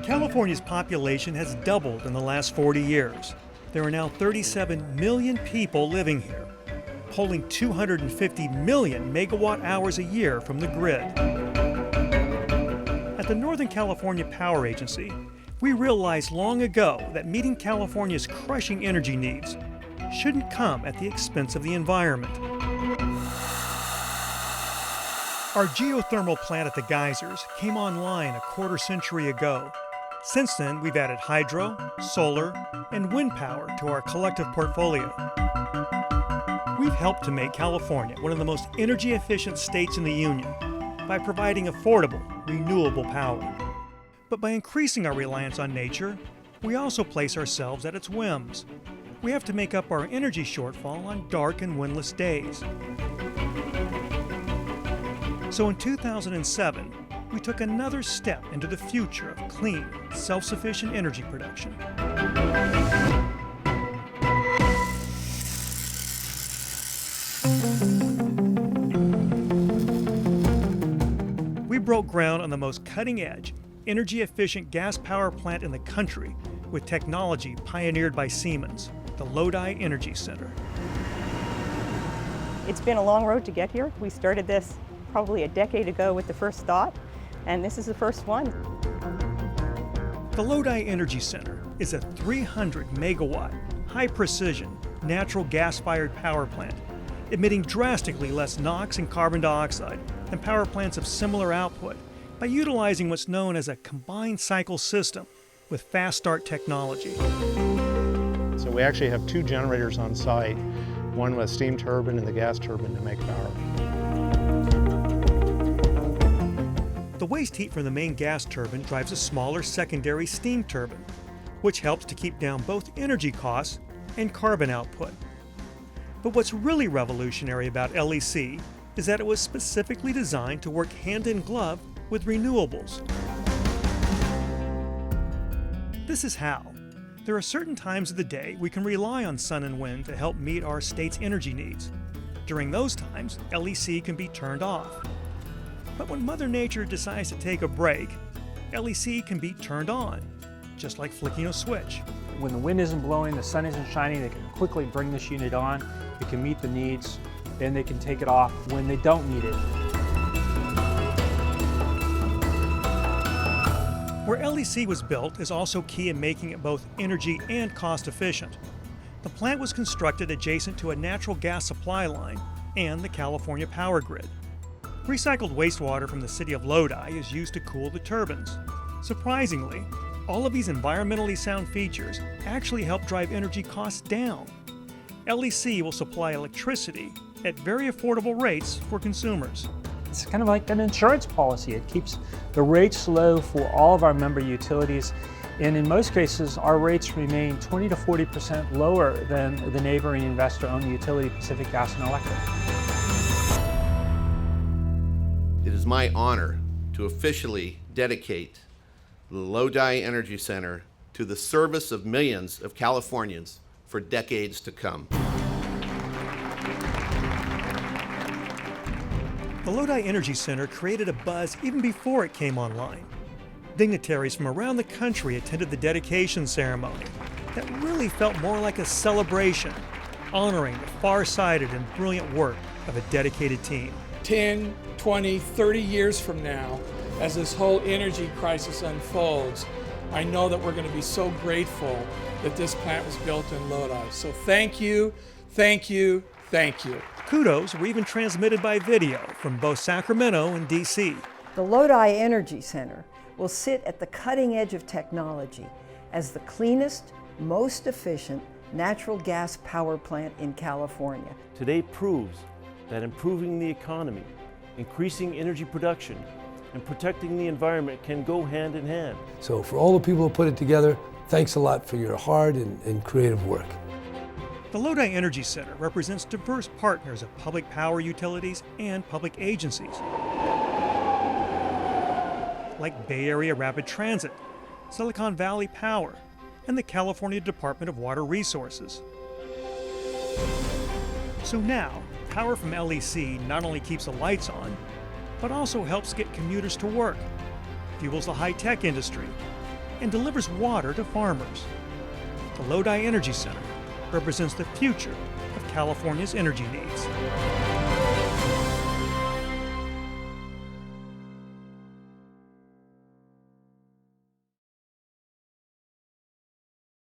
California's population has doubled in the last 40 years. There are now 37 million people living here, pulling 250 million megawatt hours a year from the grid. At the Northern California Power Agency, we realized long ago that meeting California's crushing energy needs shouldn't come at the expense of the environment. Our geothermal plant at the geysers came online a quarter century ago. Since then, we've added hydro, solar, and wind power to our collective portfolio. We've helped to make California one of the most energy-efficient states in the Union by providing affordable, renewable power. But by increasing our reliance on nature, we also place ourselves at its whims. We have to make up our energy shortfall on dark and windless days. So in 2007, we took another step into the future of clean, self-sufficient energy production. We broke ground on the most cutting-edge, energy-efficient gas power plant in the country with technology pioneered by Siemens, the Lodi Energy Center. It's been a long road to get here. We started this probably a decade ago with the first thought, and this is the first one. The Lodi Energy Center is a 300 megawatt, high-precision, natural gas-fired power plant, emitting drastically less NOx and carbon dioxide than power plants of similar output by utilizing what's known as a combined cycle system with fast start technology. So we actually have two generators on site, one with a steam turbine and the gas turbine to make power. The waste heat from the main gas turbine drives a smaller secondary steam turbine, which helps to keep down both energy costs and carbon output. But what's really revolutionary about LEC is that it was specifically designed to work hand in glove with renewables. This is how. There are certain times of the day we can rely on sun and wind to help meet our state's energy needs. During those times, LEC can be turned off. But when Mother Nature decides to take a break, LEC can be turned on, just like flicking a switch. When the wind isn't blowing, the sun isn't shining, they can quickly bring this unit on, it can meet the needs, then they can take it off when they don't need it. Where LEC was built is also key in making it both energy and cost efficient. The plant was constructed adjacent to a natural gas supply line and the California power grid. Recycled wastewater from the city of Lodi is used to cool the turbines. Surprisingly, all of these environmentally sound features actually help drive energy costs down. LEC will supply electricity at very affordable rates for consumers. It's kind of like an insurance policy. It keeps the rates low for all of our member utilities, and in most cases, our rates remain 20 to 40% lower than the neighboring investor-owned utility, Pacific Gas and Electric. It is my honor to officially dedicate the Lodi Energy Center to the service of millions of Californians for decades to come. The Lodi Energy Center created a buzz even before it came online. Dignitaries from around the country attended the dedication ceremony that really felt more like a celebration, honoring the far-sighted and brilliant work of a dedicated team. 10, 20, 30 years from now, as this whole energy crisis unfolds, I know that we're going to be so grateful that this plant was built in Lodi. So thank you, thank you, thank you. Kudos were even transmitted by video from both Sacramento and DC. The Lodi Energy Center will sit at the cutting edge of technology as the cleanest, most efficient natural gas power plant in California. Today proves that improving the economy, increasing energy production, and protecting the environment can go hand in hand. So for all the people who put it together, thanks a lot for your hard and creative work. The Lodi Energy Center represents diverse partners of public power utilities and public agencies, like Bay Area Rapid Transit, Silicon Valley Power, and the California Department of Water Resources. So now, power from LEC not only keeps the lights on, but also helps get commuters to work, fuels the high-tech industry, and delivers water to farmers. The Lodi Energy Center represents the future of California's energy needs.